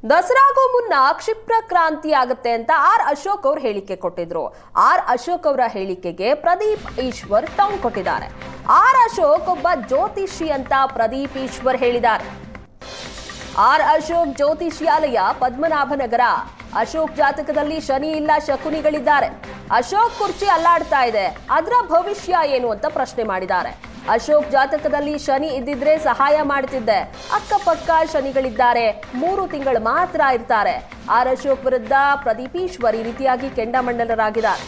ದಸರಾಗೂ ಮುನ್ನ ಕ್ಷಿಪ್ರ ಕ್ರಾಂತಿ ಆಗುತ್ತೆ ಅಂತ ಅಶೋಕ್ ಅವರು ಹೇಳಿಕೆ ಕೊಟ್ಟಿದ್ರು. ಅಶೋಕ್ ಅವರ ಹೇಳಿಕೆಗೆ ಪ್ರದೀಪ್ ಈಶ್ವರ್ ಟಾಂಗ್ ಕೊಟ್ಟಿದ್ದಾರೆ. ಅಶೋಕ್ ಒಬ್ಬ ಜ್ಯೋತಿಷಿ ಅಂತ ಪ್ರದೀಪ್ ಈಶ್ವರ್ ಹೇಳಿದ್ದಾರೆ. ಅಶೋಕ್ ಜ್ಯೋತಿಷ್ಯಾಲಯ ಪದ್ಮನಾಭನಗರ. ಅಶೋಕ್ ಜಾತಕದಲ್ಲಿ ಶನಿ ಇಲ್ಲ, ಶಕುನಿಗಳಿದ್ದಾರೆ. ಅಶೋಕ್ ಕುರ್ಚಿ ಅಲ್ಲಾಡ್ತಾ ಇದೆ, ಅದರ ಭವಿಷ್ಯ ಏನು ಅಂತ ಪ್ರಶ್ನೆ ಮಾಡಿದ್ದಾರೆ. ಅಶೋಕ್ ಜಾತಕದಲ್ಲಿ ಶನಿ ಇದ್ದಿದ್ರೆ ಸಹಾಯ ಮಾಡ್ತಿದ್ದೆ, ಅಕ್ಕಪಕ್ಕ ಶನಿಗಳಿದ್ದಾರೆ, 3 ತಿಂಗಳು ಮಾತ್ರ ಇರ್ತಾರೆ. ಅಶೋಕ್ ವಿರುದ್ಧ ಪ್ರದೀಪ್ ಈಶ್ವರ್ ಈ ರೀತಿಯಾಗಿ ಕೆಂಡಾಮಂಡಲರಾಗಿದ್ದಾರೆ.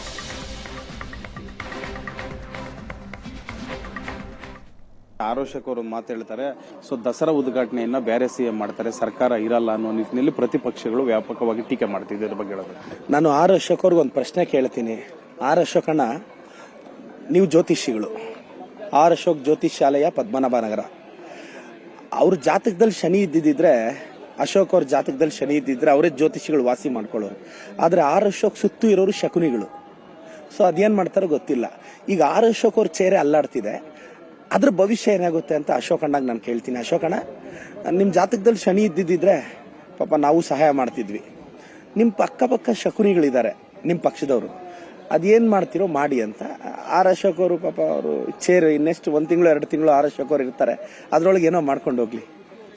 ಅಶೋಕ್ ಅವರು ಮಾತು ಹೇಳ್ತಾರೆ. ಸೊ ದಸರಾ ಉದ್ಘಾಟನೆಯನ್ನ ಬೇರೆ ಸಿಎಂ ಮಾಡ್ತಾರೆ, ಸರ್ಕಾರ ಇರಲ್ಲ ಅನ್ನೋ ನಿಟ್ಟಿನಲ್ಲಿ ಪ್ರತಿಪಕ್ಷಗಳು ವ್ಯಾಪಕವಾಗಿ ಟೀಕೆ ಮಾಡ್ತಿದ್ದಾರೆ. ಇದ್ರ ಬಗ್ಗೆ ಹೇಳೋದು, ನಾನು ಅಶೋಕ್ ಅವ್ರಿಗೆ ಒಂದು ಪ್ರಶ್ನೆ ಕೇಳ್ತೀನಿ. ಅಶೋಕ್ ಅಣ್ಣ, ನೀವು ಜ್ಯೋತಿಷಿಗಳು, ಅಶೋಕ್ ಜ್ಯೋತಿಷ್ಯಾಲಯ ಪದ್ಮನಾಭನಗರ. ಅವ್ರ ಜಾತಕದಲ್ಲಿ ಶನಿ ಇದ್ದಿದ್ರೆ, ಅಶೋಕ್ ಅವ್ರ ಜಾತಕದಲ್ಲಿ ಶನಿ ಇದ್ದಿದ್ರೆ ಅವರೇ ಜ್ಯೋತಿಷಿಗಳು ವಾಸಿ ಮಾಡ್ಕೊಳ್ಳೋರು. ಆದ್ರೆ ಅಶೋಕ್ ಸುತ್ತು ಇರೋರು ಶಕುನಿಗಳು. ಸೊ ಅದೇನ್ ಮಾಡ್ತಾರೋ ಗೊತ್ತಿಲ್ಲ. ಈಗ ಅಶೋಕ್ ಅವ್ರ ಚೇರೆ ಅಲ್ಲಾಡ್ತಿದೆ, ಅದ್ರ ಭವಿಷ್ಯ ಏನಾಗುತ್ತೆ ಅಂತ ಅಶೋಕ್ ಅಣ್ಣಾಗ ನಾನು ಕೇಳ್ತೀನಿ. ಅಶೋಕ್ ಅಣ್ಣ, ನಿಮ್ಮ ಜಾತಕದಲ್ಲಿ ಶನಿ ಇದ್ದಿದ್ರೆ ಪಾಪ ನಾವು ಸಹಾಯ ಮಾಡ್ತಿದ್ವಿ. ನಿಮ್ಮ ಅಕ್ಕಪಕ್ಕ ಶಕುನಿಗಳಿದ್ದಾರೆ ನಿಮ್ಮ ಪಕ್ಷದವರು, ಅದೇನ್ ಮಾಡ್ತಿರೋ ಮಾಡಿ ಅಂತ. ಅಶೋಕ್ ಅವರು ಪಾಪ ಅವರು ಚೇರ್ ಇನ್ನೆಷ್ಟು 1 ತಿಂಗಳು 2 ತಿಂಗಳು ಅಶೋಕ್ ಅವರು ಇರ್ತಾರೆ, ಅದ್ರೊಳಗೆ ಏನೋ ಮಾಡ್ಕೊಂಡು ಹೋಗ್ಲಿ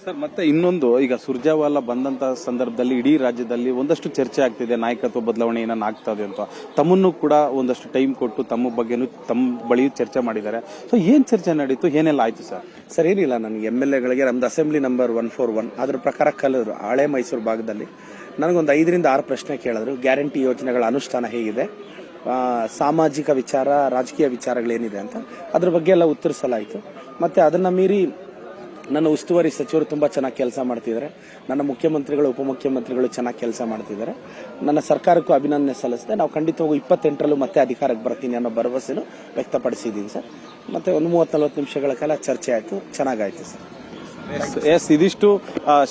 ಸರ್. ಮತ್ತೆ ಇನ್ನೊಂದು, ಈಗ ಸುರ್ಜೇವಾಲಾ ಬಂದಂತ ಸಂದರ್ಭದಲ್ಲಿ ಇಡೀ ರಾಜ್ಯದಲ್ಲಿ ಒಂದಷ್ಟು ಚರ್ಚೆ ಆಗ್ತಿದೆ, ನಾಯಕತ್ವ ಬದಲಾವಣೆ ಏನನ್ನ ಆಗ್ತದೆ ಅಂತ. ತಮ್ಮನ್ನು ಕೂಡ ಒಂದಷ್ಟು ಟೈಮ್ ಕೊಟ್ಟು ತಮ್ಮ ಬಗ್ಗೆನೂ ತಮ್ಮ ಬಳಿಯೂ ಚರ್ಚೆ ಮಾಡಿದ್ದಾರೆ. ಸೊ ಏನ್ ಚರ್ಚೆ ನಡೀತು, ಏನೆಲ್ಲ ಆಯ್ತು ಸರ್? ಸರ್ ಏನಿಲ್ಲ, ನನಗೆ MLAಗಳಿಗೆ ನಮ್ದು ಅಸೆಂಬ್ಲಿ ನಂಬರ್ 141 ಅದ್ರ ಪ್ರಕಾರ ಕಲಿದ್ರು ಹಳೆ ಮೈಸೂರು ಭಾಗದಲ್ಲಿ. ನನಗೊಂದು 5 ರಿಂದ 6 ಪ್ರಶ್ನೆ ಕೇಳಿದ್ರು. ಗ್ಯಾರಂಟಿ ಯೋಜನೆಗಳ ಅನುಷ್ಠಾನ ಹೇಗಿದೆ, ಸಾಮಾಜಿಕ ವಿಚಾರ, ರಾಜಕೀಯ ವಿಚಾರಗಳೇನಿದೆ ಅಂತ, ಅದ್ರ ಬಗ್ಗೆ ಎಲ್ಲ ಉತ್ತರಿಸಲಾಯಿತು. ಮತ್ತೆ ಅದನ್ನ ಮೀರಿ ನನ್ನ ಉಸ್ತುವಾರಿ ಸಚಿವರು ತುಂಬಾ ಚೆನ್ನಾಗಿ ಕೆಲಸ ಮಾಡ್ತಿದ್ದಾರೆ, ನನ್ನ ಮುಖ್ಯಮಂತ್ರಿಗಳು ಉಪಮುಖ್ಯಮಂತ್ರಿಗಳು ಚೆನ್ನಾಗಿ ಕೆಲಸ ಮಾಡ್ತಿದ್ದಾರೆ. ನನ್ನ ಸರ್ಕಾರಕ್ಕೂ ಅಭಿನಂದನೆ ಸಲ್ಲಿಸಿದೆ. ನಾವು ಖಂಡಿತವಾಗೂ 28ರಲ್ಲೂ ಮತ್ತೆ ಅಧಿಕಾರಕ್ಕೆ ಬರ್ತೀನಿ ಅನ್ನೋ ಭರವಸೆನೂ ವ್ಯಕ್ತಪಡಿಸಿದ್ದೀನಿ ಸರ್. ಮತ್ತೆ ಒಂದು 30-40 ನಿಮಿಷಗಳ ಕಾಲ ಚರ್ಚೆ ಆಯ್ತು, ಚೆನ್ನಾಗಾಯ್ತು ಸರ್. ಇದಿಷ್ಟು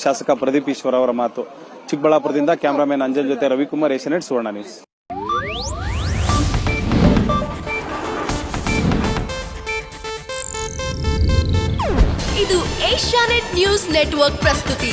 ಶಾಸಕ ಪ್ರದೀಪ್ ಈಶ್ವರ್ ಅವರ ಮಾತು. ಚಿಕ್ಕಬಳ್ಳಾಪುರದಿಂದ ಕ್ಯಾಮರಾಮನ್ ಅಂಜನ್ ಜೊತೆ ರವಿಕುಮಾರ್, ಏಷ್ಯಾನೆಟ್ ಸುವರ್ಣ ನ್ಯೂಸ್. ಇದು ಏಷ್ಯಾನೆಟ್ ನ್ಯೂಸ್ ನೆಟ್ವರ್ಕ್ ಪ್ರಸ್ತುತಿ.